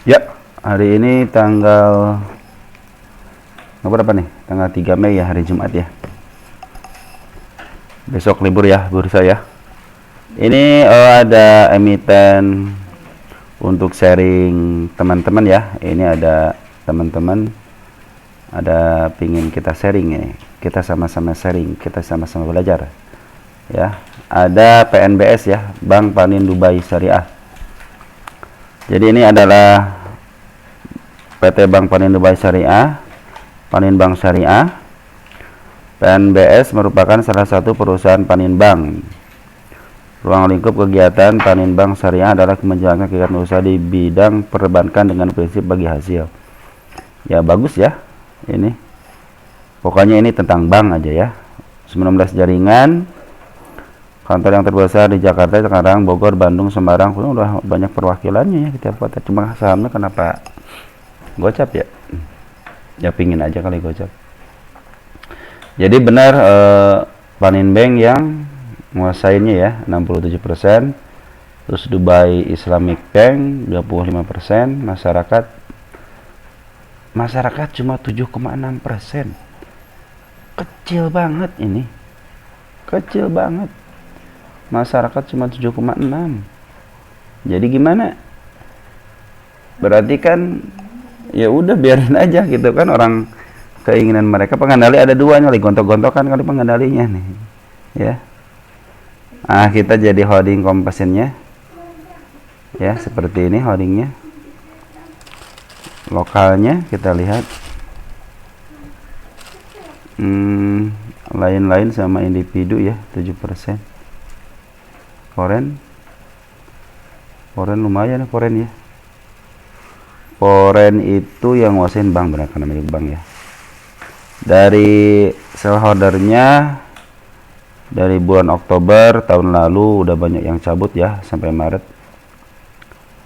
Ya, hari ini tanggal berapa nih? Tanggal 3 Mei ya, hari Jumat ya. Besok libur ya, bursa ya. Ini ada emiten untuk sharing teman-teman ya. Ini ada teman-teman ada pingin kita sharing ya. Kita sama-sama sharing, kita sama-sama belajar. Ya, ada PNBS ya, Bank Panin Dubai Syariah. Jadi ini adalah PT Bank Panin Dubai Syariah, Panin Bank Syariah. PNBS merupakan salah satu perusahaan Panin Bank. Ruang lingkup kegiatan Panin Bank Syariah adalah menjalankan kegiatan usaha di bidang perbankan dengan prinsip bagi hasil. Ya bagus ya, ini. Pokoknya ini tentang bank aja ya. 19 jaringan. Kantor yang terbesar di Jakarta, Tangerang, Bogor, Bandung, Semarang, pun udah banyak perwakilannya ya kita kota. Cuma sahamnya kenapa gocap ya? Ya pingin aja kali gocap. Jadi benar Panin Bank yang menguasainya ya 67%, terus Dubai Islamic Bank 25%, masyarakat cuma 7,6%. Kecil banget ini. Kecil banget. Masyarakat cuma 7,6. Jadi gimana? Berarti kan ya udah biarin aja gitu kan, orang keinginan mereka. Pengendali ada dua nih, gontok-gontokan kali pengendalinya nih ya. Kita jadi holding Kompasinnya ya, seperti ini holdingnya. Lokalnya kita lihat lain-lain sama individu ya 7%. Foreign lumayan ya, foreign ya. Foreign itu yang nguasain bank, benar kan namanya bank ya. Dari shareholdernya dari bulan Oktober tahun lalu udah banyak yang cabut ya sampai Maret.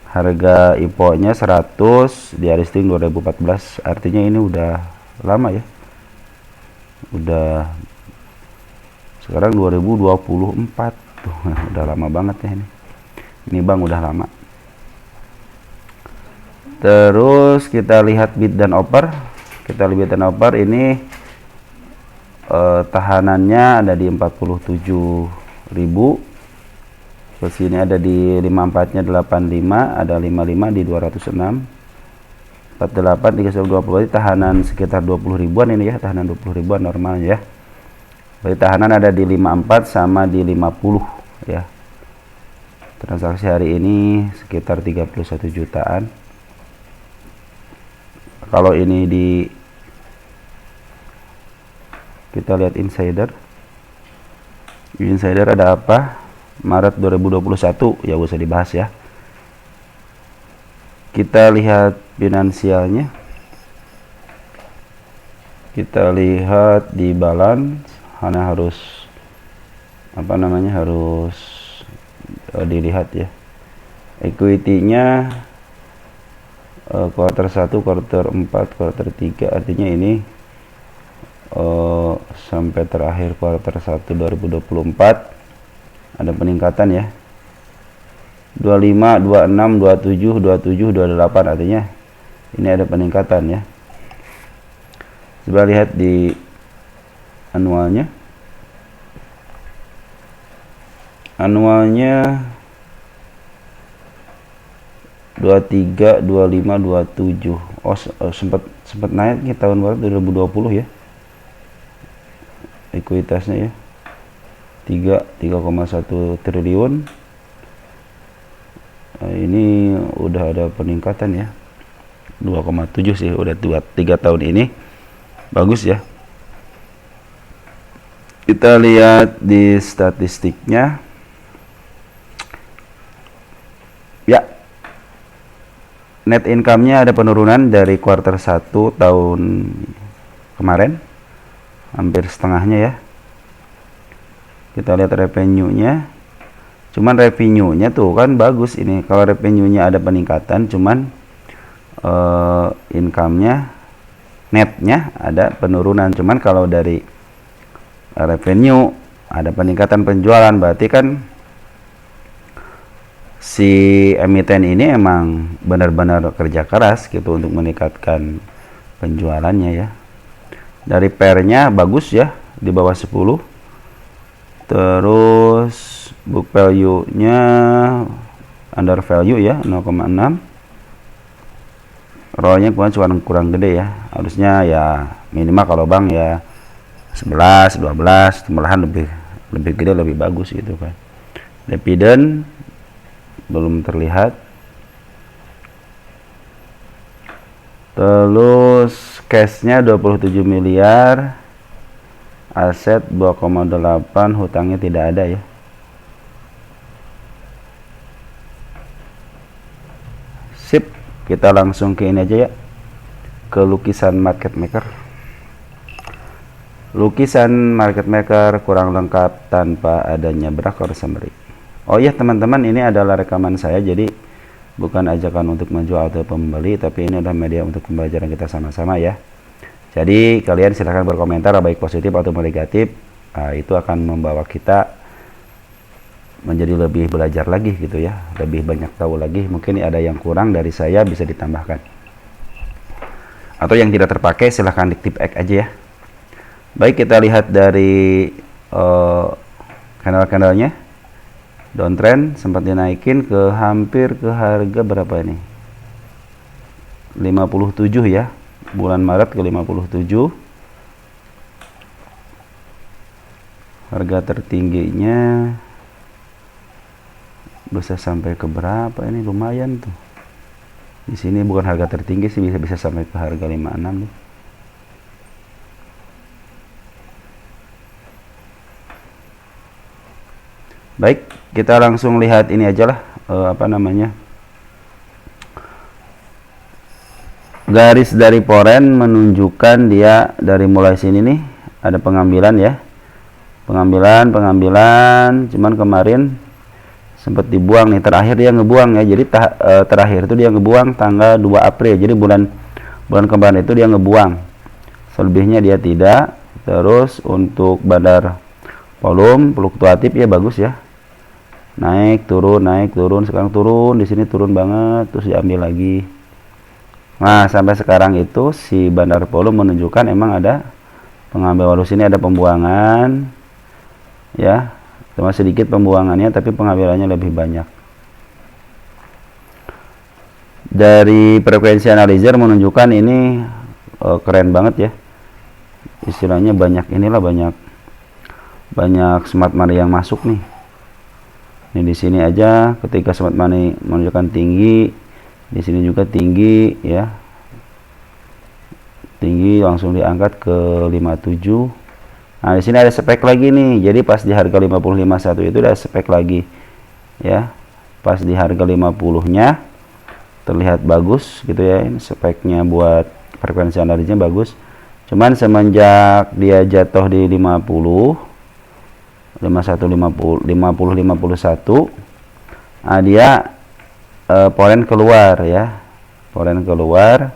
Harga IPO-nya 100, di listing 2014, artinya ini udah lama ya. Udah sekarang 2024 tuh, udah lama banget ya ini. Ini bank udah lama. Terus kita lihat bid dan offer. Kita lihat bid dan offer ini tahanannya ada di 47.000. Terus ini ada di 54-nya 85, ada 55 di 206. 48 320, tahanan sekitar 20 ribuan ini ya, tahanan 20 ribuan normal ya. Berarti tahanan ada di 54 sama di 50 ya. Transaksi hari ini sekitar 31 jutaan. Kalau ini kita lihat insider ada apa? Maret 2021 ya, usah dibahas ya. Kita lihat finansialnya. Kita lihat di balance. Karena harus harus dilihat ya. Equity-nya kuartal 1, kuartal 4, kuartal 3, artinya ini sampai terakhir kuartal 1 2024 ada peningkatan ya. 25, 26, 27, 28, artinya ini ada peningkatan ya. Coba lihat di anualnya 23, 25, 27. Sempat naik nih tahun baru 2020 ya. Ekuitasnya ya. 3,1 triliun. Ini udah ada peningkatan ya. 2,7 sih udah 3 tahun ini. Bagus ya. Kita lihat di statistiknya ya, net income-nya ada penurunan dari kuartal 1 tahun kemarin, hampir setengahnya ya. Kita lihat revenue-nya, cuman revenue-nya tuh kan bagus ini. Kalau revenue-nya ada peningkatan, cuman income-nya, netnya ada penurunan. Cuman kalau dari revenue ada peningkatan penjualan, berarti kan si emiten ini emang benar-benar kerja keras gitu untuk meningkatkan penjualannya ya. Dari pairnya bagus ya, di bawah 10. Terus book value-nya under value ya, 0,6. ROE-nya kurang gede ya. Harusnya ya minimal kalau bank ya 11, 12, malahan lebih gede, lebih bagus gitu kan. Dividen belum terlihat. Terus cashnya 27 miliar, aset 2,8, hutangnya tidak ada ya. Sip, kita langsung ke ini aja ya, ke lukisan market maker. Lukisan market maker kurang lengkap tanpa adanya broker summary. Oh iya teman-teman, ini adalah rekaman saya, jadi bukan ajakan untuk menjual atau pembeli, tapi ini adalah media untuk pembelajaran kita sama-sama ya. Jadi kalian silahkan berkomentar baik positif atau negatif. Itu akan membawa kita menjadi lebih belajar lagi gitu ya, lebih banyak tahu lagi. Mungkin ada yang kurang dari saya bisa ditambahkan, atau yang tidak terpakai silahkan di tip X aja ya. Baik, kita lihat dari kanal-kanalnya. Downtrend sempat dinaikin ke hampir ke harga berapa ini, 57 ya, bulan Maret ke 57. Harga tertingginya bisa sampai ke berapa ini, lumayan tuh. Di sini bukan harga tertinggi sih, bisa sampai ke harga 56 nih. Baik, kita langsung lihat ini aja lah, garis dari Forex menunjukkan dia dari mulai sini nih ada pengambilan ya, pengambilan, cuman kemarin sempat dibuang nih, terakhir dia ngebuang ya. Jadi terakhir itu dia ngebuang tanggal 2 April, jadi bulan kemarin itu dia ngebuang, selebihnya dia tidak. Terus untuk bandar volume fluktuatif ya bagus ya, naik turun, sekarang turun, di sini turun banget, terus diambil lagi. Nah sampai sekarang itu si bandar volume menunjukkan emang ada pengambilan, sini ada pembuangan ya, cuma sedikit pembuangannya tapi pengambilannya lebih banyak. Dari frekuensi analyzer menunjukkan ini keren banget ya, istilahnya banyak smart money yang masuk nih. Ini di sini aja ketika smart money menunjukkan tinggi, di sini juga tinggi ya, tinggi langsung diangkat ke 57. Nah di sini ada spek lagi nih, jadi pas di harga 50.51 itu ada spek lagi ya, pas di harga 50-nya terlihat bagus gitu ya. Ini speknya buat frekuensi analisnya bagus, cuman semenjak dia jatuh di 51, 51, nah dia Forex keluar ya, Forex keluar,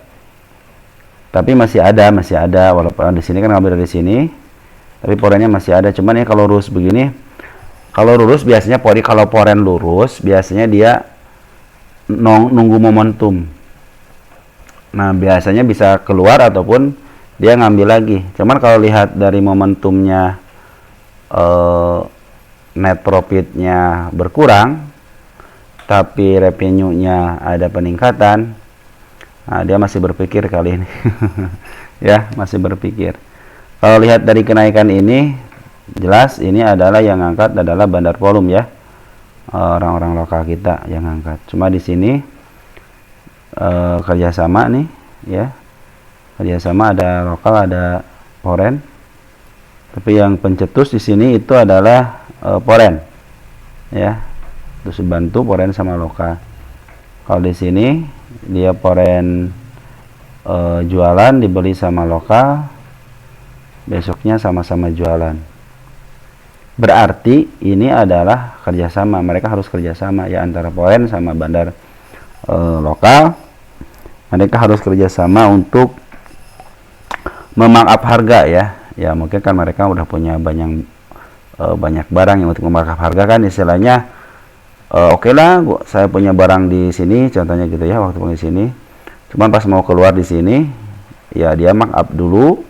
tapi masih ada walaupun di sini kan ngambil dari sini, tapi Forexnya masih ada. Cuman ya kalau lurus begini, kalau lurus biasanya kalau Forex lurus biasanya dia nunggu momentum. Nah biasanya bisa keluar ataupun dia ngambil lagi. Cuman kalau lihat dari momentumnya, net profitnya berkurang tapi revenue-nya ada peningkatan, nah dia masih berpikir kali ini ya, masih berpikir. Kalau lihat dari kenaikan ini jelas ini adalah yang angkat adalah bandar volume ya, orang-orang lokal kita yang angkat. Cuma di sini kerjasama nih ya, kerjasama ada lokal ada Forex, tapi yang pencetus di sini itu adalah Forex ya, terus bantu Forex sama lokal. Kalau di sini dia Forex jualan dibeli sama lokal, besoknya sama-sama jualan, berarti ini adalah kerjasama, mereka harus kerjasama ya antara Forex sama bandar lokal. Mereka harus kerjasama untuk memarkup harga ya, mungkin kan mereka udah punya banyak barang yang untuk memarkup harga kan, istilahnya Oke lah, saya punya barang di sini, contohnya gitu ya, waktu di sini. Cuman pas mau keluar di sini, ya dia markup dulu.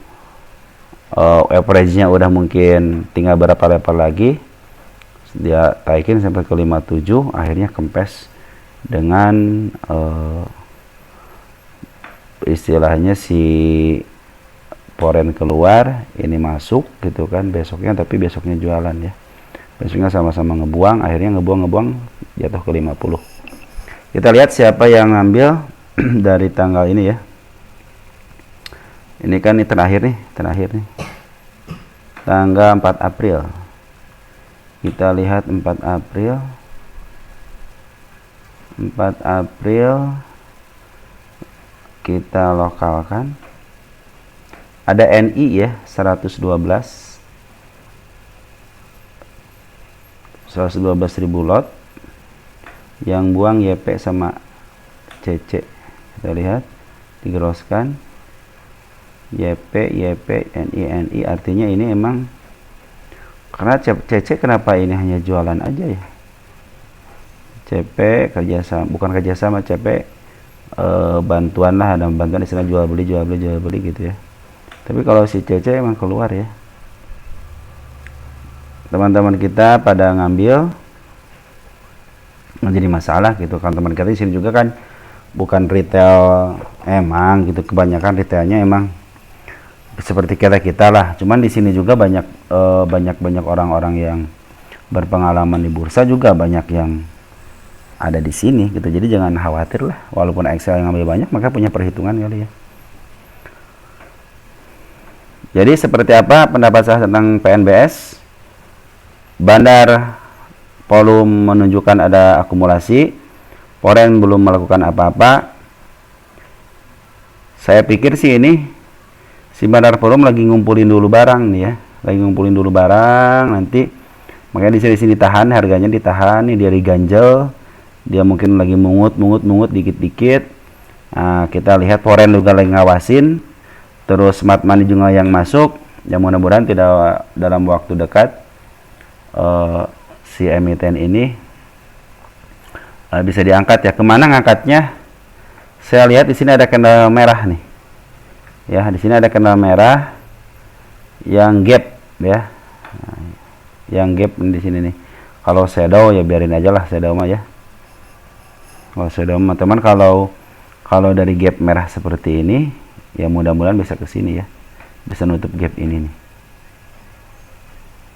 Average-nya udah mungkin tinggal berapa level lagi. Dia taikin sampai ke 57, akhirnya kempes dengan istilahnya si foreign keluar, ini masuk gitu kan besoknya, tapi besoknya jualan ya. Besoknya sama-sama ngebuang, akhirnya ngebuang jatuh ke 50. Kita lihat siapa yang ngambil dari tanggal ini ya. Ini kan ini terakhir nih. Tanggal 4 April. Kita lihat 4 April. 4 April kita lokalkan. Ada NI ya, 112.000 lot. Yang buang YP sama CC. Kita lihat, digeroskan. YP, NI artinya ini emang karena CC kenapa ini hanya jualan aja ya? CP kerjasama, bukan kerjasama, CP bantuan lah, ada bantuan istilah jual beli gitu ya. Tapi kalau si CC emang keluar ya. Teman-teman kita pada ngambil menjadi masalah gitu kan. Teman kita di sini juga kan bukan retail emang gitu, kebanyakan retailnya emang seperti kita lah. Cuman di sini juga banyak orang-orang yang berpengalaman di bursa juga banyak yang ada di sini gitu. Jadi jangan khawatir lah, walaupun Excel yang ngambil banyak maka punya perhitungan kali ya. Jadi seperti apa pendapat saya tentang PNBS? Bandar volume menunjukkan ada akumulasi, foreign belum melakukan apa-apa. Saya pikir sih ini si Bandar volume lagi ngumpulin dulu barang nih ya, nanti makanya di sini tahan, harganya ditahan nih, dia diganjel, dia mungkin lagi mungut dikit-dikit. Nah, kita lihat foreign juga lagi ngawasin, terus smart money juga yang masuk, yang mudah-mudahan tidak dalam waktu dekat si emiten ini bisa diangkat ya. Kemana ngangkatnya? Saya lihat di sini ada candle merah nih. Ya, di sini ada candle merah yang gap ya. Nah, yang gap di sini nih. Kalau shadow ya biarin aja lah shadow mah ya. Kalau shadow mah teman, kalau dari gap merah seperti ini ya mudah-mudahan bisa ke sini ya. Bisa nutup gap ini nih.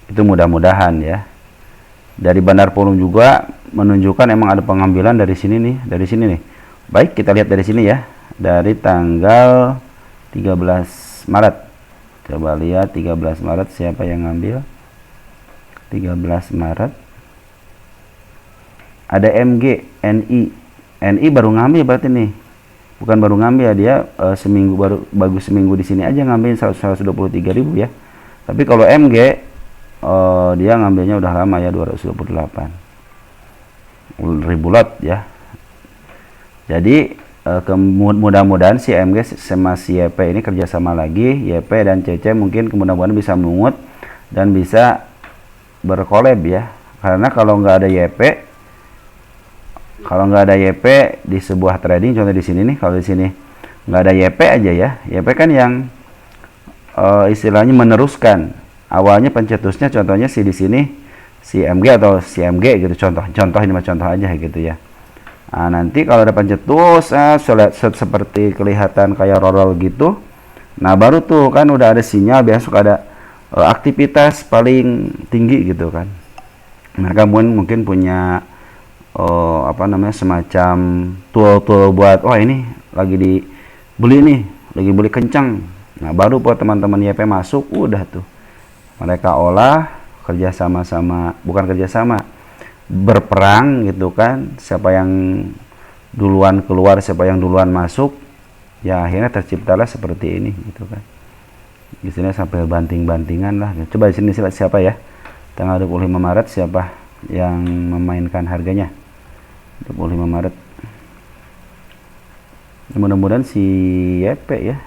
Itu mudah-mudahan ya. Dari Bandar volume juga menunjukkan emang ada pengambilan dari sini nih, Baik, kita lihat dari sini ya. Dari tanggal 13 Maret. Coba lihat 13 Maret siapa yang ngambil. 13 Maret. Ada MG, NI baru ngambil berarti nih. Bukan baru ngambil ya, dia seminggu bagus seminggu di sini aja ngambil 123.000 ya. Tapi kalau MG dia ngambilnya udah lama ya, 228.000 lot ya. Jadi mudah-mudahan si MG sama si YP ini kerjasama lagi. YP dan CC mungkin mudah-mudahan bisa mengut dan bisa berkolab ya. Karena kalau nggak ada YP di sebuah trading, contoh di sini nih, kalau di sini nggak ada YP aja ya. YP kan yang istilahnya meneruskan. Awalnya pencetusnya contohnya di sini si MG atau si MG gitu, contoh ini mah contoh aja gitu ya. Nah, nanti kalau ada pencetus seperti kelihatan kayak roll gitu, nah baru tuh kan udah ada sinyal, besok ada aktivitas paling tinggi gitu kan. Mereka mungkin punya semacam tool buat ini lagi dibeli kencang. Nah baru buat teman-teman YP masuk, udah tuh mereka olah berperang gitu kan, siapa yang duluan keluar, siapa yang duluan masuk, ya akhirnya terciptalah seperti ini gitu kan. Di sini sampai banting-bantingan lah. Coba di sini siapa ya, tanggal 25 Maret siapa yang memainkan harganya. 25 Maret mudah-mudahan si YP ya.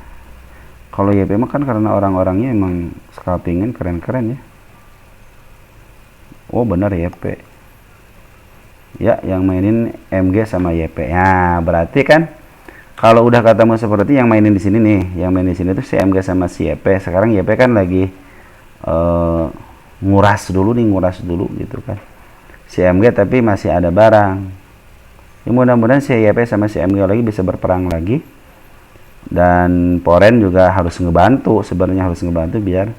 Kalau YP mah kan karena orang-orangnya emang scalpingin keren-keren ya. Oh benar YP. ya, yang mainin MG sama YP. Nah, berarti kan kalau udah ketemu seperti yang mainin di sini nih, yang main di sini tuh si MG sama si YP. Sekarang YP kan lagi nguras dulu gitu kan. Si MG tapi masih ada barang. Ya, mudah-mudahan si YP sama si MG lagi bisa berperang lagi. Dan Poren juga harus ngebantu, sebenarnya harus ngebantu biar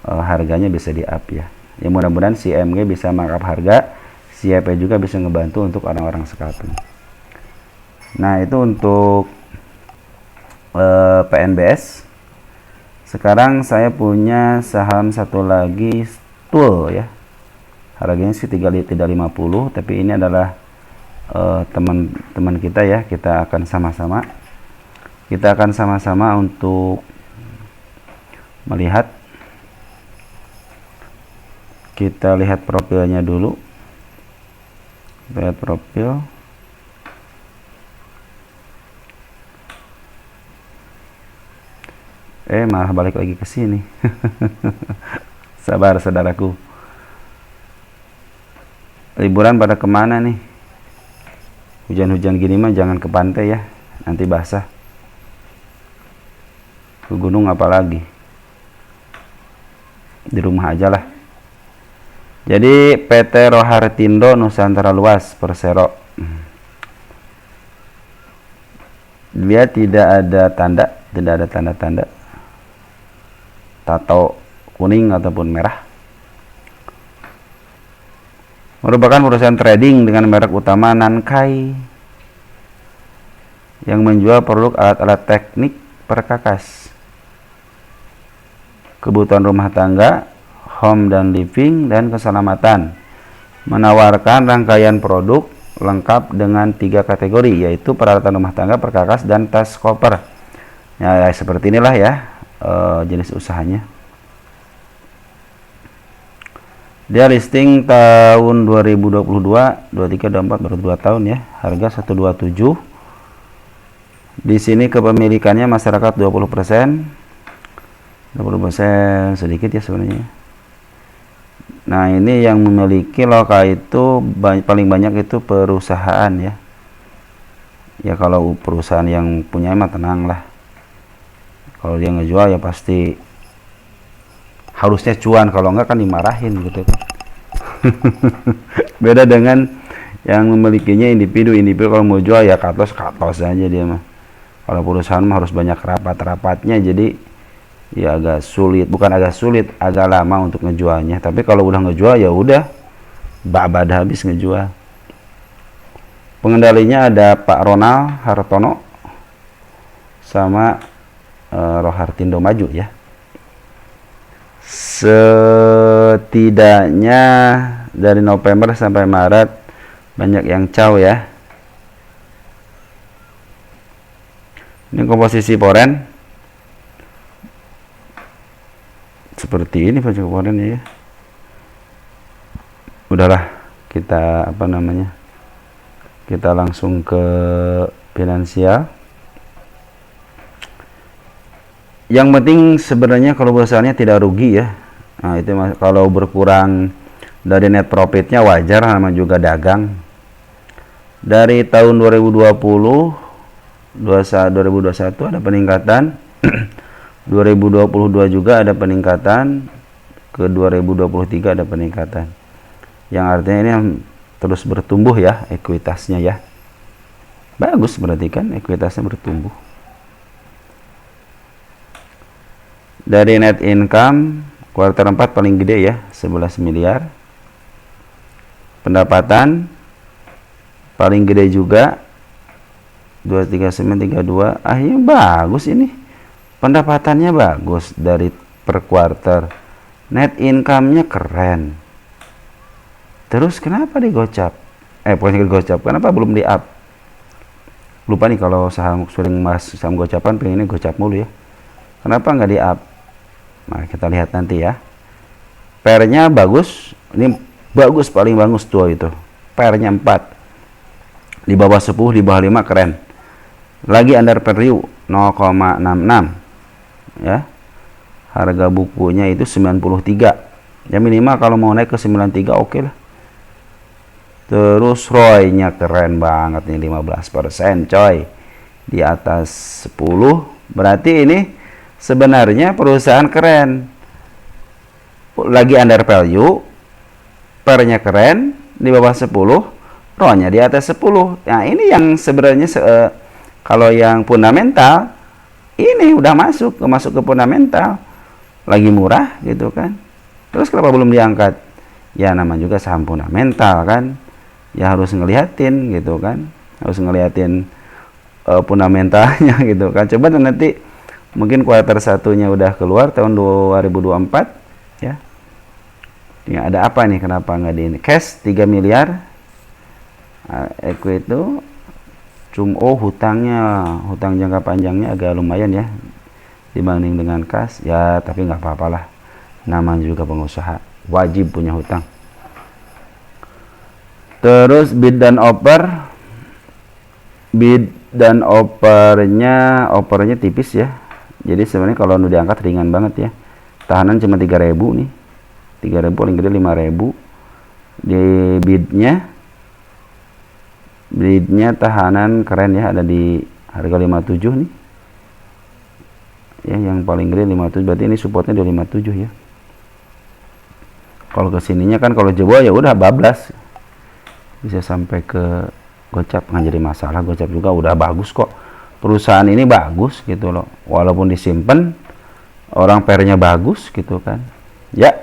harganya bisa di up ya. Ya mudah-mudahan si MG bisa markup harga, si YP juga bisa ngebantu untuk orang-orang scalping. Nah, itu untuk PNBS. Sekarang saya punya saham satu lagi, Stool ya. Harganya sih 350, tapi ini adalah teman-teman kita ya. Kita akan sama-sama untuk melihat. Kita lihat profilnya dulu. Lihat profil. Malah balik lagi ke sini. Sabar saudaraku. Liburan pada kemana nih? Hujan-hujan gini mah jangan ke pantai ya, nanti basah. Ke gunung apalagi. Di rumah aja lah. Jadi PT Rohartindo Nusantara Luas Persero. Dia tidak ada tanda-tanda tato kuning ataupun merah. Merupakan perusahaan trading dengan merek utama Nankai yang menjual produk alat-alat teknik perkakas, kebutuhan rumah tangga, home dan living, dan keselamatan. Menawarkan rangkaian produk lengkap dengan 3 kategori, yaitu peralatan rumah tangga, perkakas, dan tas koper. Ya, seperti inilah ya jenis usahanya. Dia listing tahun 2022, 23, 24, baru 2 tahun ya. Harga 127. Di sini kepemilikannya masyarakat 20%. 20% sedikit ya sebenarnya. Nah, ini yang memiliki lokal itu paling banyak itu perusahaan ya. Ya kalau perusahaan yang punya mah tenang lah. Kalau dia ngejual ya pasti harusnya cuan, kalau enggak kan dimarahin gitu kan. Beda dengan yang memilikinya individu kalau mau jual ya katos aja dia mah. Kalau perusahaan mah harus banyak rapat-rapatnya, jadi ya agak sulit, agak lama untuk ngejualnya. Tapi kalau udah ngejual ya udah babad habis ngejual. Pengendalinya ada Pak Ronald Hartono sama Rohartindo Maju ya. Setidaknya dari November sampai Maret banyak yang caw ya. Ini komposisi Poren seperti ini Pak Poren ya. Udahlah, kita kita langsung ke finansial. Yang penting sebenarnya kalau besarnya tidak rugi ya. Nah, itu kalau berkurang dari net profitnya wajar, namanya juga dagang. Dari tahun 2020 2021 ada peningkatan. 2022 juga ada peningkatan. Ke 2023 ada peningkatan. Yang artinya ini terus bertumbuh ya ekuitasnya ya. Bagus berarti kan ekuitasnya bertumbuh. Dari net income kuartal 4 paling gede ya, 11 miliar. Pendapatan paling gede juga 23932. Ya bagus ini. Pendapatannya bagus dari per kuartal. Net income-nya keren. Terus kenapa digocap? Bukan digocap, kenapa belum di up? Lupa nih kalau sering mas saham gocapan pengennya gocap mulu ya. Kenapa nggak di up? Nah, kita lihat nanti ya. Pair-nya bagus. Ini bagus, paling bagus tuh itu. Pair-nya 4. Di bawah 10, di bawah 5 keren. Lagi under value 0,66. Ya. Harga bukunya itu 93. Ya minimal kalau mau naik ke 93 oke lah. Terus ROI-nya keren banget nih, 15% coy. Di atas 10. Berarti ini sebenarnya perusahaan keren. Lagi under value, pernya keren, di bawah 10, ROI-nya di atas 10. Nah, ini yang sebenarnya kalau yang fundamental ini udah masuk ke fundamental. Lagi murah gitu kan. Terus kenapa belum diangkat? Ya namanya juga saham fundamental kan. Ya harus ngeliatin gitu kan, harus ngeliatin fundamentalnya gitu kan. Coba nanti mungkin kuartal satunya udah keluar tahun 2024 ya. Ini ada apa nih, kenapa nggak di ini? Cash 3 miliar, equity itu hutang jangka panjangnya agak lumayan ya dibanding dengan kas ya, tapi nggak apa-apalah, namanya juga pengusaha wajib punya hutang. Terus bid dan opernya tipis ya. Jadi sebenarnya kalau udah diangkat ringan banget ya. Tahanan cuma 3.000 nih. 3.000 paling gede 5.000. Di bidnya tahanan keren ya, ada di harga 57 nih. Ya, yang paling gede 57, berarti ini supportnya di 57 ya. Kalau kesininya kan kalau jebol ya udah bablas. Bisa sampai ke gocap, nggak jadi masalah. Gocap juga udah bagus kok, perusahaan ini bagus gitu loh, walaupun disimpan orang pernya bagus gitu kan ya.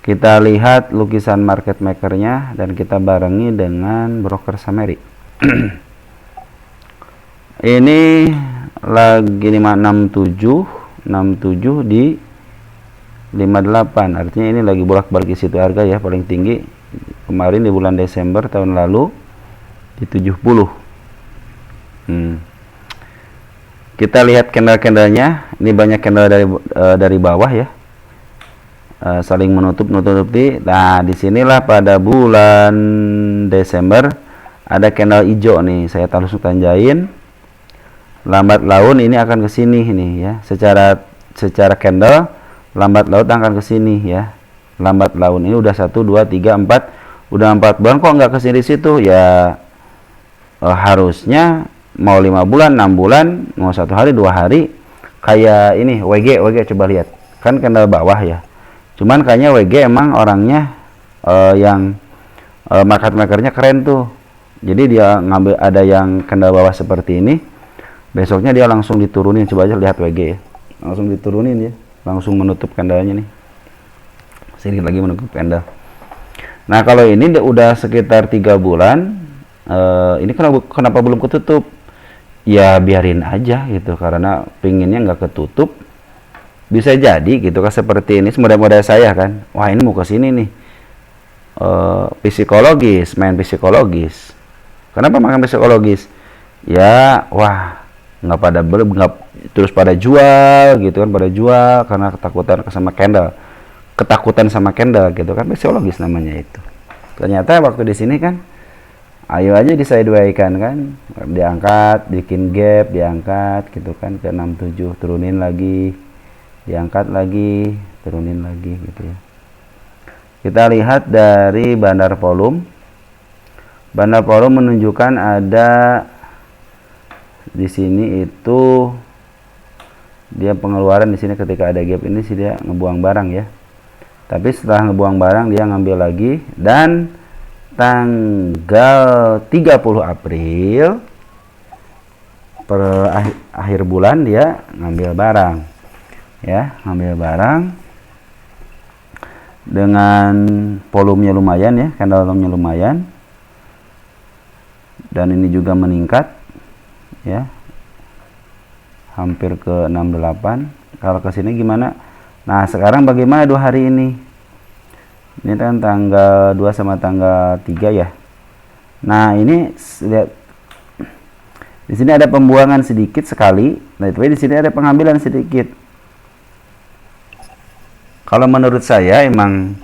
Kita lihat lukisan market makernya dan kita barengi dengan broker Sameri. Ini lagi 567 di 58, artinya ini lagi bolak-balik di situ harga ya. Paling tinggi kemarin di bulan Desember tahun lalu di 70. Kita lihat candle-candlenya. Ini banyak candle dari bawah ya, saling menutup-nutupi. Nah, disinilah pada bulan Desember ada candle hijau nih, saya langsung tanjain. Lambat laun ini akan ke sini nih ya. Secara candle lambat laun akan ke sini ya. Lambat laun ini udah 1 2 3 4, udah 4 bulan kok nggak kesini situ ya. Harusnya mau 5 bulan 6 bulan, mau 1 hari 2 hari. Kayak ini WG coba lihat kan candle bawah ya, cuman kayaknya WG emang orangnya yang market makernya keren tuh. Jadi dia ngambil, ada yang candle bawah seperti ini, besoknya dia langsung diturunin. Coba aja lihat WG ya, langsung diturunin ya, langsung menutup candlenya nih, sedikit lagi menutup candle. Nah, kalau ini udah sekitar 3 bulan, ini kenapa belum ketutup? Ya biarin aja gitu, karena pinginnya nggak ketutup. Bisa jadi gitu kan, seperti ini model-model saya kan, wah ini mau ke sini nih, psikologis, main psikologis. Kenapa makan psikologis? Ya wah, nggak terus pada jual gitu kan, pada jual karena ketakutan sama candle gitu kan, psikologis namanya itu. Ternyata waktu di sini kan ayo aja di sideways kan, diangkat, bikin gap, diangkat gitu kan ke 67, turunin lagi, diangkat lagi, turunin lagi gitu ya. Kita lihat dari bandar volume. Bandar volume menunjukkan ada di sini itu dia pengeluaran di sini ketika ada gap ini sih dia ngebuang barang ya. Tapi setelah ngebuang barang dia ngambil lagi, dan tanggal 30 April per akhir bulan dia ngambil barang ya, ngambil barang dengan volumenya lumayan ya, candle volumenya lumayan, dan ini juga meningkat ya, hampir ke 68. Kalau ke sini gimana? Nah, sekarang bagaimana 2 hari ini? Ini kan tanggal 2 sama tanggal 3 ya. Nah, ini lihat di sini ada pembuangan sedikit sekali. Nah, tapi di sini ada pengambilan sedikit. Kalau menurut saya emang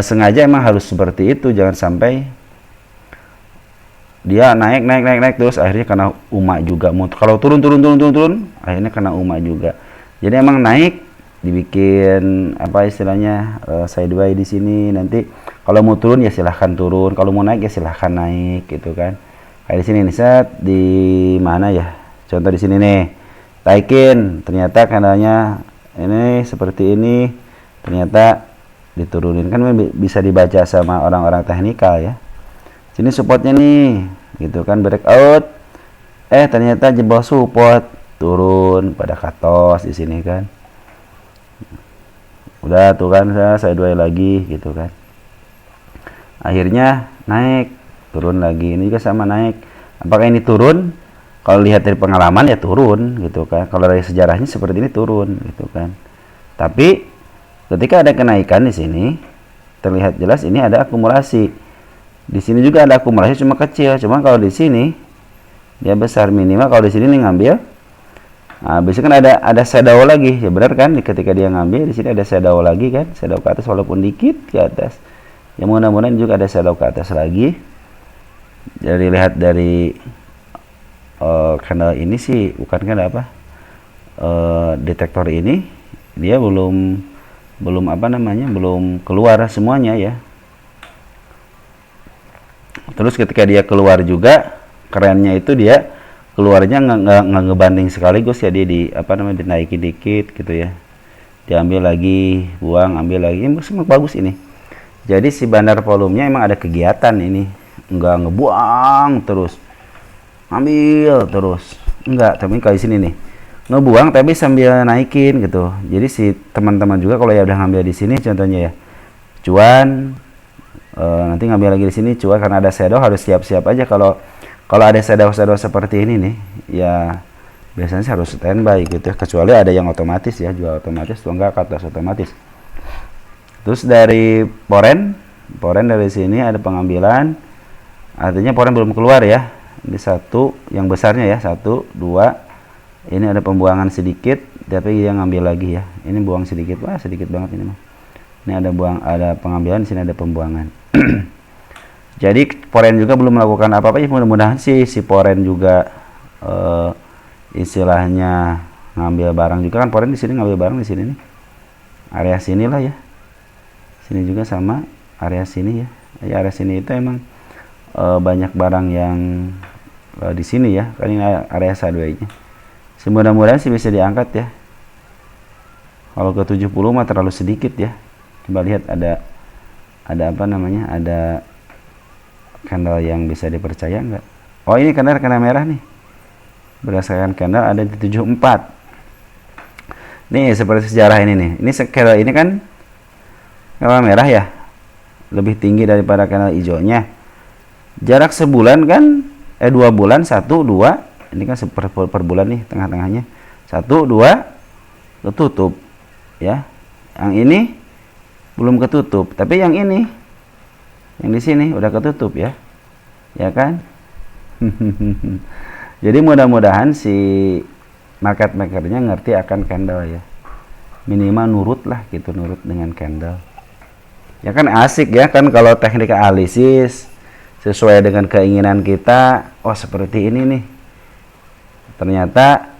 sengaja emang harus seperti itu, jangan sampai dia naik terus akhirnya kena umak juga. Kalau turun akhirnya kena umak juga. Jadi emang naik dibikin apa istilahnya sideways di sini, nanti Kalau mau turun ya silahkan turun, kalau mau naik ya silahkan naik gitu kan. Kayak di sini nih, set di mana ya? Contoh di sini nih, taikin, ternyata kanalnya ini seperti ini, ternyata diturunin kan bisa dibaca sama orang-orang teknikal ya. Sini supportnya nih, gitu kan, breakout, ternyata jebol support, turun pada katos di sini kan. Udah tuh kan, saya dua lagi gitu kan. Akhirnya naik, turun lagi, ini juga sama naik. Apakah ini turun? Kalau lihat dari pengalaman ya turun gitu kan. Kalau dari sejarahnya seperti ini turun gitu kan. Tapi ketika ada kenaikan di sini, terlihat jelas ini ada akumulasi. Di sini juga ada akumulasi cuma kecil. Cuma kalau di sini dia besar, minimal kalau di sini nih ngambil. Nah, biasanya kan ada shadow lagi. Ya benar kan? Ketika dia ngambil di sini ada shadow lagi kan, shadow ke atas walaupun dikit ke atas. Ya mudah-mudahan juga ada shadow ke atas lagi. Jadi lihat dari candle ini sih, bukan kan apa, detektor ini dia belum apa namanya, belum keluar semuanya ya. Terus ketika dia keluar juga, kerennya itu dia keluarnya nggak ngebanding sekaligus ya, dia di apa namanya, dinaikin dikit gitu ya, diambil lagi, buang, ambil lagi. Ini semua bagus ini. Jadi si bandar volumenya emang ada kegiatan ini, nggak ngebuang terus, ambil terus, enggak. Tapi kayak sini nih, ngebuang tapi sambil naikin gitu. Jadi si teman-teman juga kalau ya udah ngambil di sini contohnya ya, cuan, nanti ngambil lagi di sini cuan, karena ada shadow harus siap-siap aja. Kalau ada shadow seperti ini nih, ya biasanya harus standby gitu ya, kecuali ada yang otomatis ya, jual otomatis atau enggak ke atas otomatis. Terus dari poren dari sini ada pengambilan, artinya poren belum keluar ya. Ini satu yang besarnya ya, 1, 2. Ini ada pembuangan sedikit, tapi dia ngambil lagi ya. Ini buang sedikit, wah sedikit banget ini mah. Ini ada pengambilan, di sini ada pembuangan. Jadi poren juga belum melakukan apa-apa ya, mudah-mudahan sih si poren juga istilahnya ngambil barang juga kan. Poren di sini ngambil barang di sini nih, area sini lah ya. Sini juga sama area sini ya. Ya area sini itu emang banyak barang yang di sini ya. Kan ini area sideways-nya. Mudah-mudahan sih bisa diangkat ya. Kalau ke 70 mah terlalu sedikit ya. Coba lihat ada apa namanya? Ada candle yang bisa dipercaya enggak? Oh, ini candle merah nih. Berdasarkan candle ada di 74. Nih seperti sejarah ini nih. Ini candle ini kan candle merah ya, lebih tinggi daripada candle hijaunya. Jarak sebulan kan, 2 bulan, 1, 2. Ini kan per bulan nih, tengah-tengahnya 1, 2 ketutup ya. Yang ini belum ketutup, tapi yang ini, yang di sini udah ketutup ya, ya kan? Jadi mudah-mudahan si market makernya ngerti akan candle ya, minimal nurut lah gitu, nurut dengan candle. Ya kan asik ya kan kalau teknik analisis sesuai dengan keinginan kita. Oh seperti ini nih, ternyata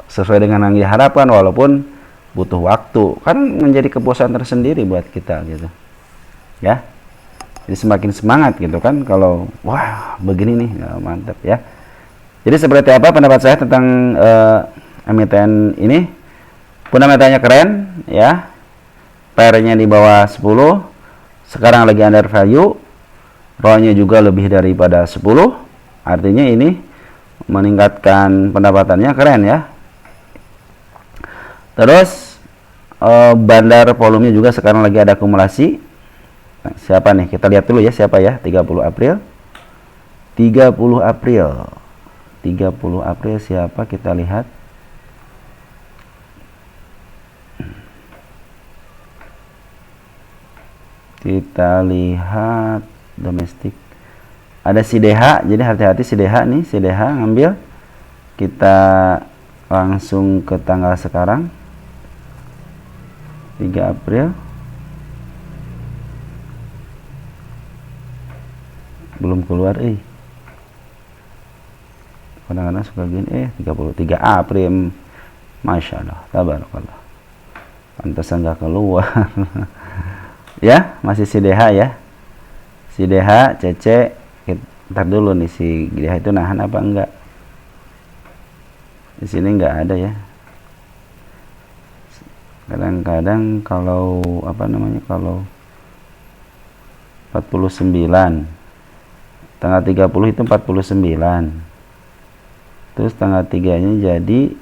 sesuai dengan yang diharapkan, walaupun butuh waktu, kan menjadi kepuasan tersendiri buat kita gitu ya. Jadi semakin semangat gitu kan kalau wah begini nih ya, mantap ya. Jadi seperti apa pendapat saya tentang emiten ini? Fundamentalnya keren ya, PR-nya di bawah 10, sekarang lagi under value, ROE-nya juga lebih daripada 10, artinya ini meningkatkan pendapatannya, keren ya. Terus bandar volumenya juga sekarang lagi ada akumulasi. Nah, siapa nih? Kita lihat dulu ya siapa ya. 30 April siapa, kita lihat. Kita lihat domestik. Ada si DH, jadi hati-hati si DH nih, si DH ngambil. Kita langsung ke tanggal sekarang 3 April. Belum keluar kadang-kadang suka gini 33 April. Masya Allah, tabarakallah, pantesan nggak keluar. Ya, masih si DH ya. Si DH, CC, ntar dulu nih si DH itu nahan apa enggak. Di sini enggak ada ya. Kadang-kadang kalau apa namanya, kalau 49 tanggal 30 itu 49, terus tanggal 3 nya jadi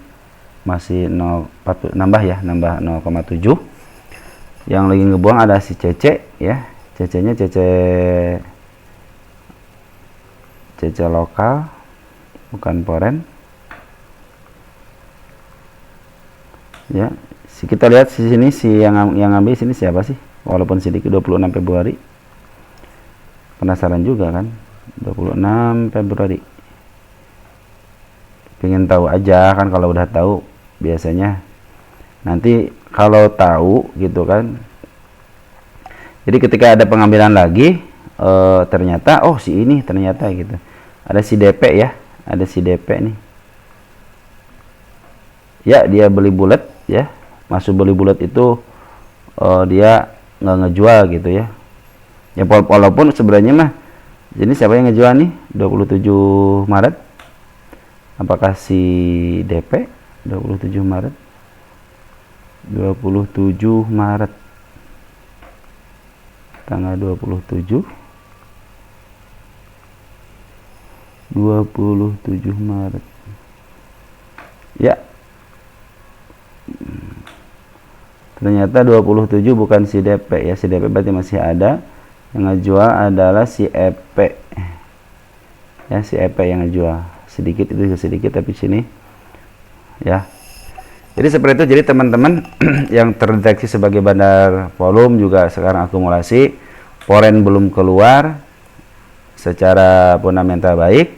masih 0, nambah ya, nambah 0,7. Yang lagi ngebuang ada si CC ya, CC nya CC lokal, bukan foreign ya. Kita lihat di sini si yang ngambil sini siapa sih, walaupun sedikit. 26 Februari, penasaran juga kan. 26 Februari, pengen tahu aja kan. Kalau udah tahu biasanya nanti kalau tahu gitu kan, jadi ketika ada pengambilan lagi ternyata oh si ini ternyata gitu, ada si DP ya, ada si DP nih ya, dia beli bulat ya, masuk beli bulat itu dia nggak ngejual gitu ya. Ya walaupun sebenarnya mah jadi siapa yang ngejual nih 27 Maret, apakah si DP 27 Maret 27 Maret tanggal 27 Maret ya, ternyata 27 bukan si DP ya. Si DP berarti masih ada. Yang ngejual adalah si EP ya, si EP yang ngejual sedikit, itu juga sedikit tapi sini ya. Jadi seperti itu. Jadi teman-teman yang terdeteksi sebagai bandar volume juga sekarang akumulasi, foreign belum keluar secara fundamental baik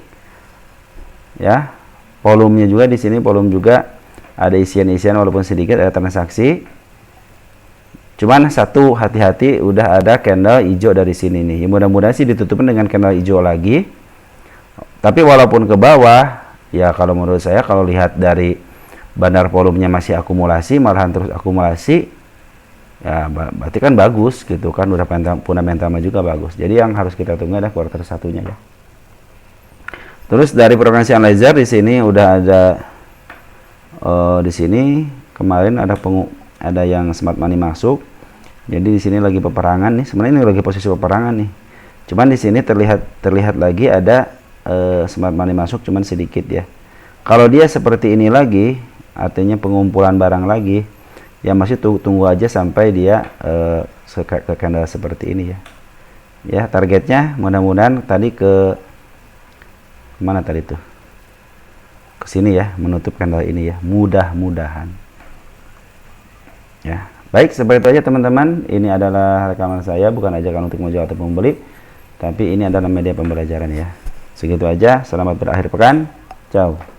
ya. Volumenya juga di sini, volume juga ada isian-isian walaupun sedikit, ada transaksi. Cuman satu, hati-hati, udah ada candle hijau dari sini nih. Ya, mudah-mudahan sih ditutupin dengan candle hijau lagi. Tapi walaupun ke bawah, ya kalau menurut saya kalau lihat dari bandar volumenya masih akumulasi, malahan terus akumulasi, ya berarti kan bagus gitu kan, udah fundamentalnya juga bagus. Jadi yang harus kita tunggu adalah kuartal satunya ya. Terus dari frekuensi analyzer di sini udah ada di sini kemarin ada yang smart money masuk. Jadi di sini lagi peperangan nih. Sebenarnya ini lagi posisi peperangan nih. Cuman di sini terlihat lagi ada smart money masuk, cuman sedikit ya. Kalau dia seperti ini lagi, artinya pengumpulan barang lagi, ya masih tunggu aja sampai dia ke candle seperti ini ya. Ya, targetnya mudah-mudahan tadi ke mana tadi tuh? Ke sini ya, menutup candle ini ya. Mudah-mudahan. Ya, baik, seperti itu aja teman-teman. Ini adalah rekaman saya, bukan ajakan untuk menjual atau membeli, tapi ini adalah media pembelajaran ya. Segitu aja, selamat berakhir pekan. Ciao.